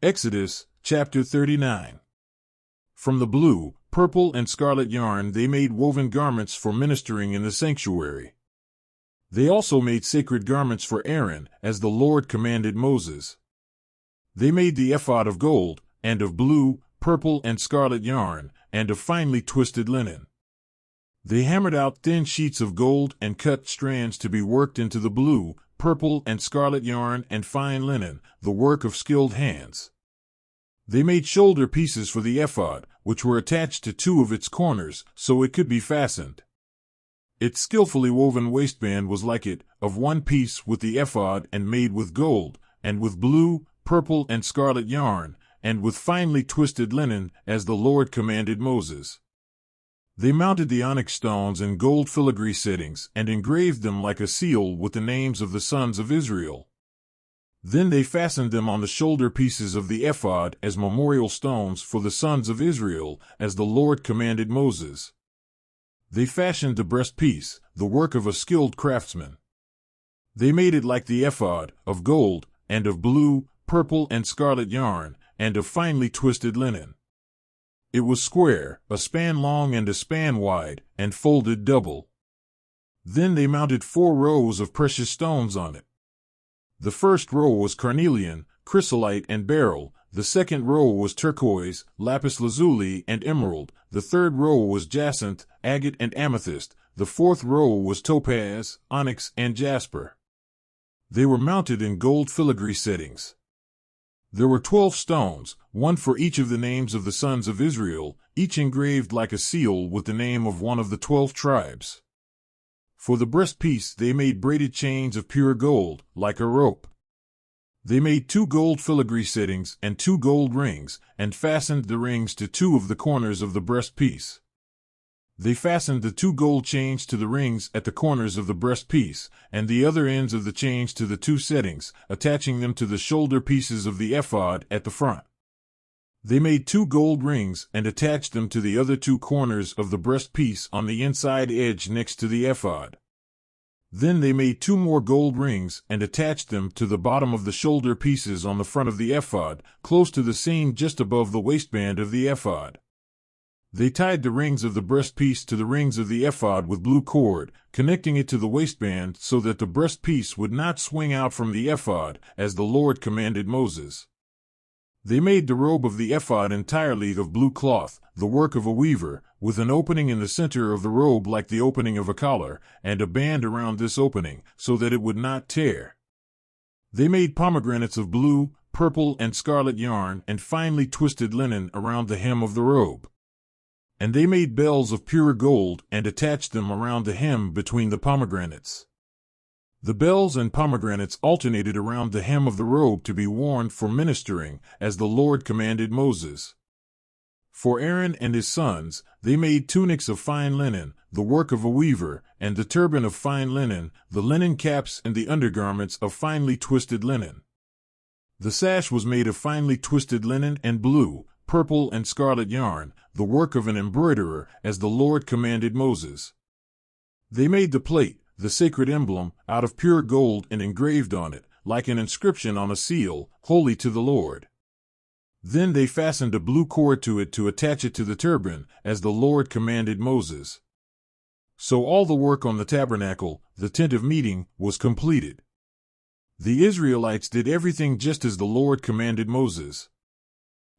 Exodus, chapter 39. From the blue, purple, and scarlet yarn they made woven garments for ministering in the sanctuary. They also made sacred garments for Aaron, as the Lord commanded Moses. They made the ephod of gold, and of blue, purple, and scarlet yarn, and of finely twisted linen. They hammered out thin sheets of gold and cut strands to be worked into the blue, purple, and scarlet yarn and fine linen, the work of skilled hands. They made shoulder pieces for the ephod, which were attached to two of its corners, so it could be fastened. Its skillfully woven waistband was like it, of one piece with the ephod and made with gold, and with blue, purple, and scarlet yarn, and with finely twisted linen, as the Lord commanded Moses. They mounted the onyx stones in gold filigree settings and engraved them like a seal with the names of the sons of Israel. Then they fastened them on the shoulder pieces of the ephod as memorial stones for the sons of Israel, as the Lord commanded Moses. They fashioned the breastpiece, the work of a skilled craftsman. They made it like the ephod, of gold, and of blue, purple, and scarlet yarn, and of finely twisted linen. It was square, a span long and a span wide, and folded double. Then they mounted 4 rows of precious stones on it. The first row was carnelian, chrysolite, and beryl. The second row was turquoise, lapis lazuli, and emerald. The third row was jacinth, agate, and amethyst. The fourth row was topaz, onyx, and jasper. They were mounted in gold filigree settings. There were 12 stones, one for each of the names of the sons of Israel, each engraved like a seal with the name of one of the 12 tribes. For the breastpiece they made braided chains of pure gold, like a rope. They made 2 gold filigree settings and 2 gold rings, and fastened the rings to 2 of the corners of the breastpiece. They fastened the 2 gold chains to the rings at the corners of the breastpiece, and the other ends of the chains to the 2 settings, attaching them to the shoulder pieces of the ephod at the front. They made 2 gold rings and attached them to the other 2 corners of the breastpiece on the inside edge next to the ephod. Then they made 2 more gold rings and attached them to the bottom of the shoulder pieces on the front of the ephod, close to the seam just above the waistband of the ephod. They tied the rings of the breastpiece to the rings of the ephod with blue cord, connecting it to the waistband so that the breastpiece would not swing out from the ephod, as the Lord commanded Moses. They made the robe of the ephod entirely of blue cloth, the work of a weaver, with an opening in the center of the robe like the opening of a collar, and a band around this opening, so that it would not tear. They made pomegranates of blue, purple, and scarlet yarn and finely twisted linen around the hem of the robe. And they made bells of pure gold and attached them around the hem between the pomegranates. The bells and pomegranates alternated around the hem of the robe to be worn for ministering, as the Lord commanded Moses. For Aaron and his sons, they made tunics of fine linen, the work of a weaver, and the turban of fine linen, the linen caps and the undergarments of finely twisted linen. The sash was made of finely twisted linen and blue, purple, and scarlet yarn, the work of an embroiderer, as the Lord commanded Moses. They made the plate, the sacred emblem, out of pure gold and engraved on it, like an inscription on a seal, holy to the Lord. Then they fastened a blue cord to it to attach it to the turban, as the Lord commanded Moses. So all the work on the tabernacle, the tent of meeting, was completed. The Israelites did everything just as the Lord commanded Moses.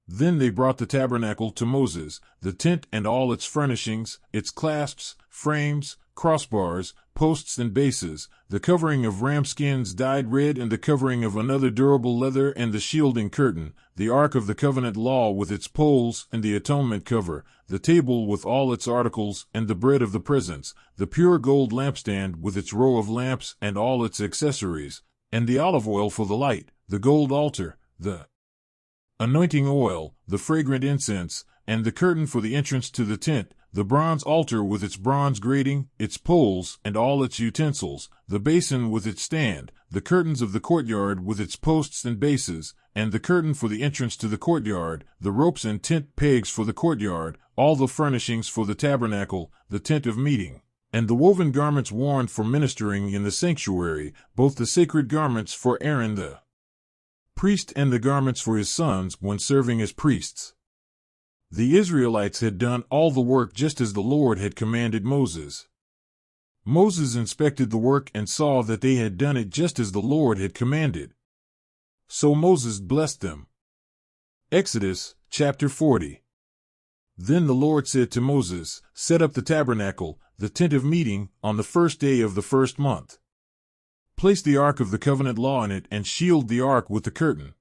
Then they brought the tabernacle to Moses, the tent and all its furnishings, its clasps, frames, crossbars, posts and bases, the covering of ram skins dyed red and the covering of another durable leather and the shielding curtain, the ark of the covenant law with its poles and the atonement cover, the table with all its articles and the bread of the presence, the pure gold lampstand with its row of lamps and all its accessories, and the olive oil for the light, the gold altar, the anointing oil, the fragrant incense, and the curtain for the entrance to the tent, the bronze altar with its bronze grating, its poles, and all its utensils, the basin with its stand, the curtains of the courtyard with its posts and bases, and the curtain for the entrance to the courtyard, the ropes and tent pegs for the courtyard, all the furnishings for the tabernacle, the tent of meeting, and the woven garments worn for ministering in the sanctuary, both the sacred garments for Aaron the priest, and the garments for his sons when serving as priests. The Israelites had done all the work just as the Lord had commanded Moses. Moses inspected the work and saw that they had done it just as the Lord had commanded. So Moses blessed them. Exodus chapter 40. Then the Lord said to Moses, "Set up the tabernacle, the tent of meeting, on the first day of the first month. Place the ark of the covenant law in it and shield the ark with the curtain.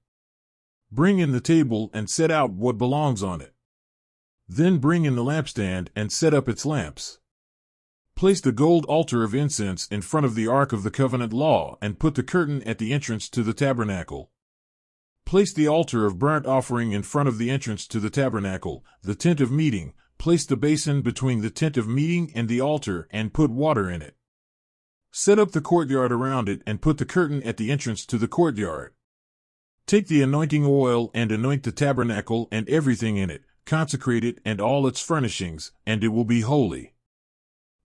Bring in the table and set out what belongs on it. Then bring in the lampstand and set up its lamps. Place the gold altar of incense in front of the ark of the covenant law and put the curtain at the entrance to the tabernacle. Place the altar of burnt offering in front of the entrance to the tabernacle, the tent of meeting. Place the basin between the tent of meeting and the altar and put water in it. Set up the courtyard around it and put the curtain at the entrance to the courtyard. Take the anointing oil and anoint the tabernacle and everything in it, consecrate it and all its furnishings, and it will be holy.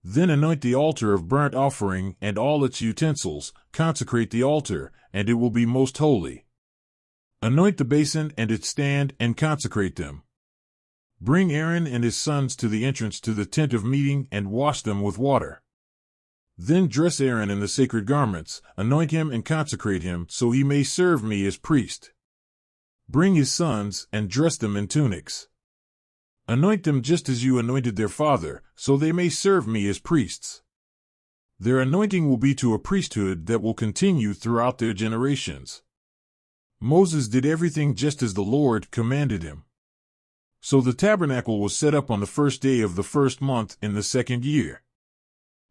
Then anoint the altar of burnt offering and all its utensils, consecrate the altar, and it will be most holy. Anoint the basin and its stand and consecrate them. Bring Aaron and his sons to the entrance to the tent of meeting and wash them with water. Then dress Aaron in the sacred garments, anoint him and consecrate him so he may serve me as priest. Bring his sons and dress them in tunics. Anoint them just as you anointed their father, so they may serve me as priests. Their anointing will be to a priesthood that will continue throughout their generations." Moses did everything just as the Lord commanded him. So the tabernacle was set up on the first day of the first month in the second year.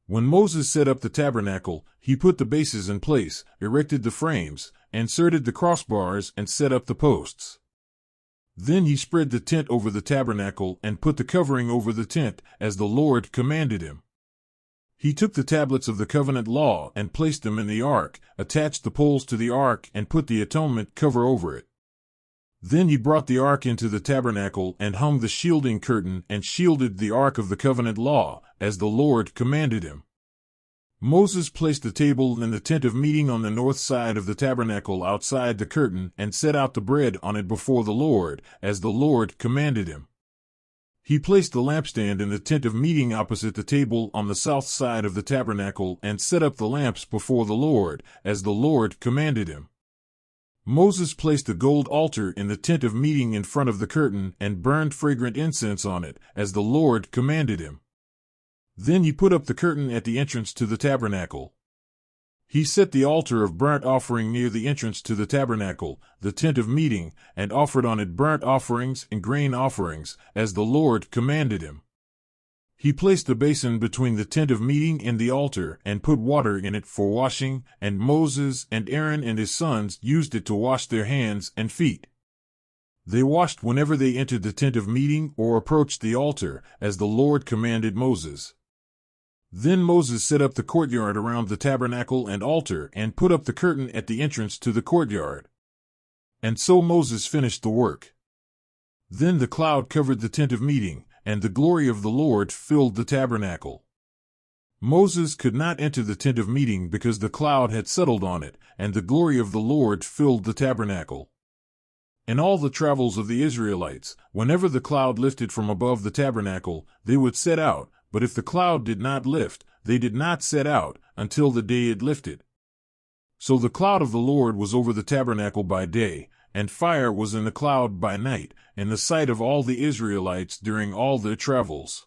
When Moses set up the tabernacle, he put the bases in place, erected the frames, inserted the crossbars, and set up the posts. Then he spread the tent over the tabernacle and put the covering over the tent, as the Lord commanded him. He took the tablets of the covenant law and placed them in the ark, attached the poles to the ark, and put the atonement cover over it. Then he brought the ark into the tabernacle and hung the shielding curtain and shielded the ark of the covenant law, as the Lord commanded him. Moses placed the table in the tent of meeting on the north side of the tabernacle outside the curtain and set out the bread on it before the Lord, as the Lord commanded him. He placed the lampstand in the tent of meeting opposite the table on the south side of the tabernacle and set up the lamps before the Lord, as the Lord commanded him. Moses placed the gold altar in the tent of meeting in front of the curtain and burned fragrant incense on it, as the Lord commanded him. Then he put up the curtain at the entrance to the tabernacle. He set the altar of burnt offering near the entrance to the tabernacle, the tent of meeting, and offered on it burnt offerings and grain offerings, as the Lord commanded him. He placed the basin between the tent of meeting and the altar and put water in it for washing, and Moses and Aaron and his sons used it to wash their hands and feet. They washed whenever they entered the tent of meeting or approached the altar, as the Lord commanded Moses. Then Moses set up the courtyard around the tabernacle and altar and put up the curtain at the entrance to the courtyard. And so Moses finished the work. Then the cloud covered the tent of meeting, and the glory of the Lord filled the tabernacle. Moses could not enter the tent of meeting because the cloud had settled on it, and the glory of the Lord filled the tabernacle. In all the travels of the Israelites, whenever the cloud lifted from above the tabernacle, they would set out, but if the cloud did not lift, they did not set out until the day it lifted. So the cloud of the Lord was over the tabernacle by day, and fire was in the cloud by night, in the sight of all the Israelites during all their travels.